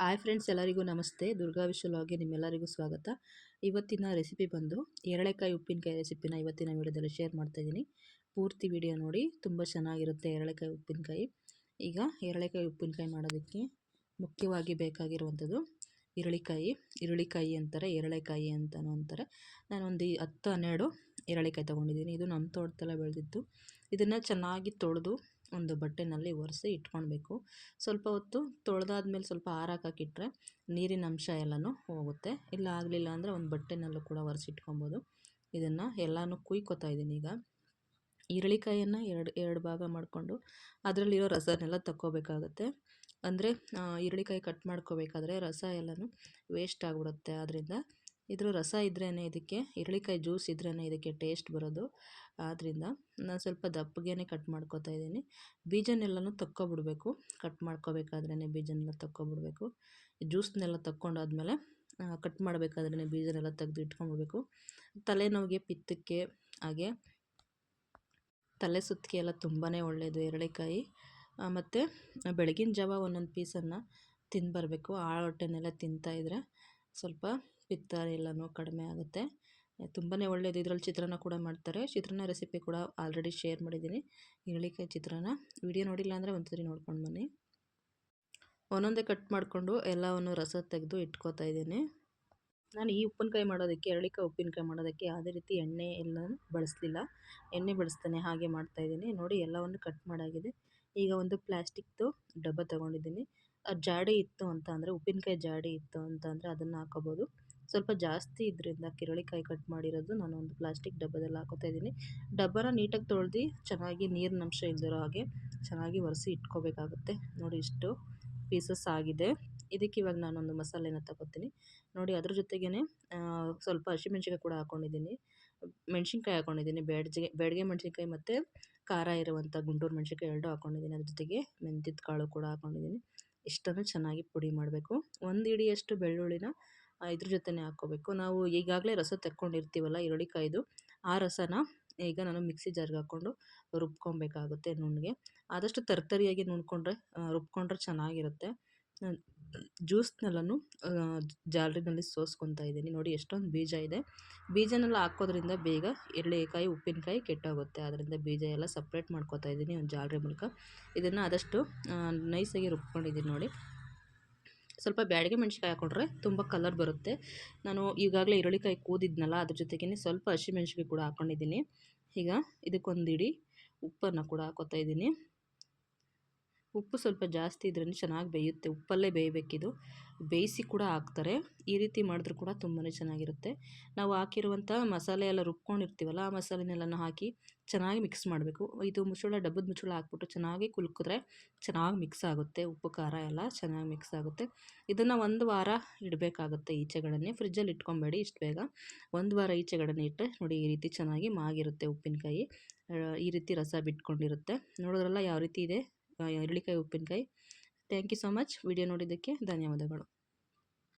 Hi friends, ಎಲ್ಲರಿಗೂ ನಮಸ್ತೆ. ದುರ್ಗಾ ವಿಶ್ವಲಾಗ್ಗೆ ನಿಮ್ಮೆಲ್ಲರಿಗೂ ಸ್ವಾಗತ. ಇವತ್ತಿನ ರೆಸಿಪಿ ಬಂದು ಎರಳೆಕಾಯಿ ಉಪ್ಪಿನಕಾಯಿ ರೆಸಿಪಿನ ಇವತ್ತಿನ ವಿಡಿಯೋದಲ್ಲಿ ಶೇರ್ ಮಾಡ್ತಾ ಇದ್ದೀನಿ. ಪೂರ್ತಿ ವಿಡಿಯೋ ನೋಡಿ, ತುಂಬ ಚೆನ್ನಾಗಿರುತ್ತೆ ಎರಳೆಕಾಯಿ ಉಪ್ಪಿನಕಾಯಿ. ಈಗ ಎರಳೆಕಾಯಿ ಉಪ್ಪಿನಕಾಯಿ ಮಾಡೋದಕ್ಕೆ ಮುಖ್ಯವಾಗಿ ಬೇಕಾಗಿರುವಂಥದ್ದು ಈರುಳ್ಳಿಕಾಯಿ ಅಂತಾರೆ, ಎರಳೆಕಾಯಿ ಅಂತಲೂ ಅಂತಾರೆ. ನಾನೊಂದು 10-12 ಎರಳೆಕಾಯಿ ತೊಗೊಂಡಿದ್ದೀನಿ. ಇದು ನಮ್ಮ ತೋಟದಲ್ಲೇ ಬೆಳೆದಿದ್ದು. ಇದನ್ನು ಚೆನ್ನಾಗಿ ತೊಳೆದು ಒಂದು ಬಟ್ಟೆನಲ್ಲಿ ಒರೆಸಿ ಇಟ್ಕೊಳ್ಬೇಕು. ಸ್ವಲ್ಪ ಹೊತ್ತು ತೊಳೆದಾದ್ಮೇಲೆ ಸ್ವಲ್ಪ ಆರಾಕಾಕಿಟ್ರೆ ನೀರಿನ ಅಂಶ ಎಲ್ಲನೂ ಹೋಗುತ್ತೆ. ಇಲ್ಲ ಆಗಲಿಲ್ಲ ಅಂದರೆ ಒಂದು ಬಟ್ಟೆನಲ್ಲೂ ಕೂಡ ಒರೆಸಿ ಇಟ್ಕೊಬೋದು. ಇದನ್ನು ಎಲ್ಲನೂ ಕುಯ್ಕೊತಾ ಇದ್ದೀನಿ. ಈಗ ಈರುಳ್ಳಿಕಾಯಿಯನ್ನು ಎರಡು ಭಾಗ ಮಾಡಿಕೊಂಡು ಅದರಲ್ಲಿರೋ ರಸನೆಲ್ಲ ತಕ್ಕೋಬೇಕಾಗುತ್ತೆ. ಅಂದರೆ ಈರುಳ್ಳಿಕಾಯಿ ಕಟ್ ಮಾಡ್ಕೋಬೇಕಾದ್ರೆ ರಸ ಎಲ್ಲನೂ ವೇಸ್ಟ್ ಆಗಿಬಿಡುತ್ತೆ. ಆದ್ದರಿಂದ ಇದ್ರ ರಸ ಇದ್ರೇ ಇದಕ್ಕೆ, ಈರುಳ್ಳಿಕಾಯಿ ಜ್ಯೂಸ್ ಇದ್ರೇ ಇದಕ್ಕೆ ಟೇಸ್ಟ್ ಬರೋದು. ಆದ್ದರಿಂದ ನಾನು ಸ್ವಲ್ಪ ದಪ್ಪಗೆ ಕಟ್ ಮಾಡ್ಕೊತಾ ಇದ್ದೀನಿ. ಬೀಜನೆಲ್ಲನೂ ತಕ್ಕೊಬಿಡ್ಬೇಕು. ಕಟ್ ಮಾಡ್ಕೋಬೇಕಾದ್ರೇ ಬೀಜನೆಲ್ಲ ತಕ್ಕೊಬಿಡ್ಬೇಕು. ಜ್ಯೂಸ್ನೆಲ್ಲ ತಕ್ಕೊಂಡಾದ್ಮೇಲೆ ಕಟ್ ಮಾಡಬೇಕಾದ್ರೇ ಬೀಜನೆಲ್ಲ ತೆಗೆದು ಇಟ್ಕೊಂಡ್ಬಿಡ್ಬೇಕು. ತಲೆನೋವಿಗೆ, ಪಿತ್ತಕ್ಕೆ, ಹಾಗೆ ತಲೆ ಸುತ್ತಿಗೆ ಎಲ್ಲ ತುಂಬಾ ಒಳ್ಳೆಯದು ಎರಳೆಕಾಯಿ. ಮತ್ತು ಬೆಳಗಿನ ಜಾವ ಒಂದೊಂದು ಪೀಸನ್ನು ತಿಂದುಬರಬೇಕು. ಆಳು ಹೊಟ್ಟೆನೆಲ್ಲ ತಿಂತಾಯಿದ್ರೆ ಸ್ವಲ್ಪ ಪಿತ್ತ ಎಲ್ಲನೂ ಕಡಿಮೆ ಆಗುತ್ತೆ. ತುಂಬಾ ಒಳ್ಳೆಯದು. ಇದರಲ್ಲಿ ಚಿತ್ರಾನ್ನ ಕೂಡ ಮಾಡ್ತಾರೆ. ಚಿತ್ರಾನ್ನ ರೆಸಿಪಿ ಕೂಡ ಆಲ್ರೆಡಿ ಶೇರ್ ಮಾಡಿದ್ದೀನಿ. ಈರುಳ್ಳಿಕಾಯಿ ಚಿತ್ರಾನ್ನ ವಿಡಿಯೋ ನೋಡಿಲ್ಲ ಅಂದರೆ ಒಂದ್ಸರಿ ನೋಡ್ಕೊಂಡು ಬನ್ನಿ. ಒಂದೊಂದೇ ಕಟ್ ಮಾಡಿಕೊಂಡು ಎಲ್ಲವನ್ನು ರಸ ತೆಗೆದು ಇಟ್ಕೋತಾ ಇದ್ದೀನಿ. ನಾನು ಈ ಉಪ್ಪಿನಕಾಯಿ ಮಾಡೋದಕ್ಕೆ, ಎರಳೆಕಾಯಿ ಉಪ್ಪಿನಕಾಯಿ ಮಾಡೋದಕ್ಕೆ ಯಾವುದೇ ರೀತಿ ಎಣ್ಣೆ ಎಲ್ಲನೂ ಬಳಸಲಿಲ್ಲ. ಎಣ್ಣೆ ಬಳಸ್ತಾನೆ ಹಾಗೆ ಮಾಡ್ತಾಯಿದ್ದೀನಿ. ನೋಡಿ, ಎಲ್ಲವನ್ನು ಕಟ್ ಮಾಡಾಗಿದೆ. ಈಗ ಒಂದು ಪ್ಲಾಸ್ಟಿಕ್ದು ಡಬ್ಬ ತೊಗೊಂಡಿದ್ದೀನಿ. ಜಾಡಿ ಇತ್ತು ಅಂತ ಅಂದರೆ, ಉಪ್ಪಿನಕಾಯಿ ಜಾಡಿ ಇತ್ತು ಅಂತ ಅಂದರೆ ಅದನ್ನು ಹಾಕೋಬೋದು. ಸ್ವಲ್ಪ ಜಾಸ್ತಿ ಇದರಿಂದ ಕಿರಳಿಕಾಯಿ ಕಟ್ ಮಾಡಿರೋದು ನಾನು ಒಂದು ಪ್ಲಾಸ್ಟಿಕ್ ಡಬ್ಬದಲ್ಲಿ ಹಾಕೋತಾ ಇದ್ದೀನಿ. ಡಬ್ಬನ ನೀಟಾಗಿ ತೊಳೆದು ಚೆನ್ನಾಗಿ ನೀರಿನ ಅಂಶ ಇಲ್ದಿರೋ ಹಾಗೆ ಚೆನ್ನಾಗಿ ಒರೆಸಿ ಇಟ್ಕೋಬೇಕಾಗುತ್ತೆ. ನೋಡಿ, ಇಷ್ಟು ಪೀಸಸ್ ಆಗಿದೆ. ಇದಕ್ಕೆ ಇವಾಗ ನಾನೊಂದು ಮಸಾಲೆನ ತಗೋತೀನಿ. ನೋಡಿ, ಅದ್ರ ಜೊತೆಗೇ ಸ್ವಲ್ಪ ಹಸಿಮೆಣ್ಸಿಕಾಯಿ ಕೂಡ ಹಾಕ್ಕೊಂಡಿದ್ದೀನಿ. ಮೆಣಸಿನ್ಕಾಯಿ ಹಾಕ್ಕೊಂಡಿದ್ದೀನಿ. ಬ್ಯಾಡಗೆ ಮೆಣಸಿನ್ಕಾಯಿ ಮತ್ತು ಖಾರ ಇರುವಂಥ ಗುಂಟೂರು ಮೆಣಸಿನ್ಕಾಯಿ 2 ಹಾಕ್ಕೊಂಡಿದ್ದೀನಿ. ಅದ್ರ ಜೊತೆಗೆ ಮೆಂತ್ಯದ ಕಾಳು ಕೂಡ ಹಾಕ್ಕೊಂಡಿದ್ದೀನಿ. ಇಷ್ಟನ್ನು ಚೆನ್ನಾಗಿ ಪುಡಿ ಮಾಡಬೇಕು. 1 ಹಿಡಿಯಷ್ಟು ಬೆಳ್ಳುಳ್ಳಿನ ಇದ್ರ ಜೊತೆನೇ ಹಾಕ್ಕೋಬೇಕು. ನಾವು ಈಗಾಗಲೇ ರಸ ತೆಕ್ಕೊಂಡಿರ್ತೀವಲ್ಲ ಈರುಳ್ಳಿಕಾಯ್ದು, ಆ ರಸನ ಈಗ ನಾನು ಮಿಕ್ಸಿ ಜಾರ್ಗೆ ಹಾಕ್ಕೊಂಡು ರುಬ್ಕೊಬೇಕಾಗುತ್ತೆ ನುಣ್ಣಗೆ. ಆದಷ್ಟು ತರ್ತರಿಯಾಗಿ ರುಬ್ಕೊಂಡ್ರೆ ಚೆನ್ನಾಗಿರುತ್ತೆ. ಜ್ಯೂಸ್ನೆಲ್ಲನೂ ಜಾಲರಿನಲ್ಲಿ ಸೋಸ್ಕೊತಾ ಇದ್ದೀನಿ. ನೋಡಿ, ಎಷ್ಟೊಂದು ಬೀಜ ಇದೆ. ಬೀಜನೆಲ್ಲ ಹಾಕೋದ್ರಿಂದ ಬೇಗ ಎರಳೆಕಾಯಿ ಉಪ್ಪಿನಕಾಯಿ ಕೆಟ್ಟೋಗುತ್ತೆ. ಅದರಿಂದ ಬೀಜ ಎಲ್ಲ ಸಪ್ರೇಟ್ ಮಾಡ್ಕೊತಾ ಇದ್ದೀನಿ ಒಂದು ಜಾಲರಿ ಮೂಲಕ. ಇದನ್ನು ಆದಷ್ಟು ನೈಸಾಗಿ ರುಬ್ಕೊಂಡಿದ್ದೀನಿ. ನೋಡಿ, ಸ್ವಲ್ಪ ಬ್ಯಾಡಗೆ ಮೆಣಸಿನ್ಕಾಯಿ ಹಾಕ್ಕೊಂಡ್ರೆ ತುಂಬ ಕಲರ್ ಬರುತ್ತೆ. ನಾನು ಈಗಾಗಲೇ ಈರುಳ್ಳಿಕಾಯಿ ಕೂದಿದ್ನಲ್ಲ, ಅದ್ರ ಜೊತೆಗೇ ಸ್ವಲ್ಪ ಹಸಿಮೆಣ್ಸಿನ್ಕಾಯಿ ಕೂಡ ಹಾಕ್ಕೊಂಡಿದ್ದೀನಿ. ಈಗ ಇದಕ್ಕೊಂದು ಹಿಡಿ ಉಪ್ಪನ್ನು ಕೂಡ ಹಾಕೋತಾ ಇದ್ದೀನಿ. ಉಪ್ಪು ಸ್ವಲ್ಪ ಜಾಸ್ತಿ ಇದ್ರೇ ಚೆನ್ನಾಗಿ ಬೇಯುತ್ತೆ. ಉಪ್ಪಲ್ಲೇ ಬೇಯಬೇಕಿದು. ಬೇಯಿಸಿ ಕೂಡ ಹಾಕ್ತಾರೆ. ಈ ರೀತಿ ಮಾಡಿದ್ರೂ ಕೂಡ ತುಂಬಾ ಚೆನ್ನಾಗಿರುತ್ತೆ. ನಾವು ಹಾಕಿರುವಂಥ ಮಸಾಲೆ ಎಲ್ಲ ರುಬ್ಕೊಂಡಿರ್ತೀವಲ್ಲ, ಆ ಮಸಾಲೆನೆಲ್ಲನೂ ಹಾಕಿ ಚೆನ್ನಾಗಿ ಮಿಕ್ಸ್ ಮಾಡಬೇಕು. ಇದು ಡಬ್ಬದ ಮುಚ್ಚಳ ಹಾಕ್ಬಿಟ್ಟು ಚೆನ್ನಾಗಿ ಕುಲ್ಕಿದ್ರೆ ಚೆನ್ನಾಗಿ ಮಿಕ್ಸ್ ಆಗುತ್ತೆ. ಉಪ್ಪು ಖಾರ ಎಲ್ಲ ಚೆನ್ನಾಗಿ ಮಿಕ್ಸ್ ಆಗುತ್ತೆ. ಇದನ್ನು 1 ವಾರ ಇಡಬೇಕಾಗುತ್ತೆ ಈಚೆಗಡೆ. ಫ್ರಿಜ್ಜಲ್ಲಿ ಇಟ್ಕೊಬೇಡಿ ಇಷ್ಟು ಬೇಗ. 1 ವಾರ ಈಚೆಗಡೆ ಇಟ್ಟರೆ ನೋಡಿ, ಈ ರೀತಿ ಚೆನ್ನಾಗಿ ಮಾಗಿರುತ್ತೆ ಉಪ್ಪಿನಕಾಯಿ. ಈ ರೀತಿ ರಸ ಬಿಟ್ಕೊಂಡಿರುತ್ತೆ. ನೋಡಿದ್ರಲ್ಲ ಯಾವ ರೀತಿ ಇದೆ ಎರಳೆಕಾಯಿ ಉಪ್ಪಿನಕಾಯಿ. Thank you so much. Video ನೋಡಿದ್ದಕ್ಕೆ ಧನ್ಯವಾದಗಳು.